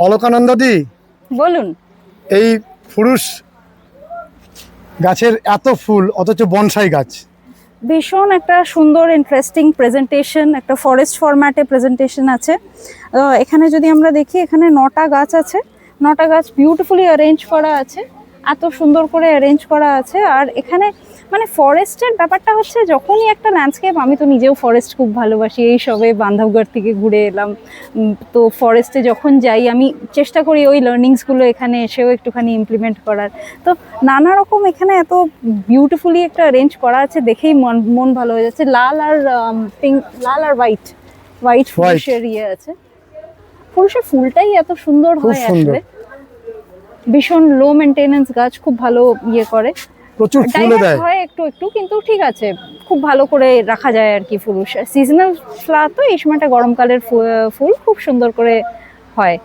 অলকানন্দ দি, বলুন। এই পুরুষ গাছের এত ফুল অথচ বনসাই গাছ। ভীষণ একটা সুন্দর ইন্টারেস্টিং প্রেজেন্টেশন, একটা ফরেস্ট ফরম্যাটে প্রেজেন্টেশন আছে। এখানে যদি আমরা দেখি, এখানে 9টা গাছ আছে, 9টা গাছ বিউটিফুলি অ্যারেঞ্জ করা আছে, এত সুন্দর করে অ্যারেঞ্জ করা আছে। আর এখানে মানে ফরেস্টের ব্যাপারটা হচ্ছে, যখনই একটা ল্যান্ডস্কেপ, আমি তো নিজেও ফরেস্ট খুব ভালোবাসি, এই সবে বান্ধবগড় থেকে ঘুরে এলাম। তো ফরেস্টে যখন যাই আমি চেষ্টা করি ওই লার্নিংসগুলো এখানে এসেও একটুখানি ইমপ্লিমেন্ট করার। তো নানা রকম এখানে এত বিউটিফুলি একটা অ্যারেঞ্জ করা আছে, দেখেই মন ভালো হয়ে যাচ্ছে। লাল আর পিঙ্ক, লাল আর হোয়াইট ফুলশের ইয়ে আছে। ফুলটাই এত সুন্দর হয় আসলে, ভীষণ লো মেনটেনেন্স গাছ, খুব ভালো ইয়ে করে, প্রচুর ফুল দেয় হয় একটু একটু, কিন্তু ঠিক আছে, খুব ভালো করে রাখা যায় আর কি। ফুল সিজনাল ফ্লাওয়ার তো এই সময়টা গরমকালের ফুল খুব সুন্দর করে হয়।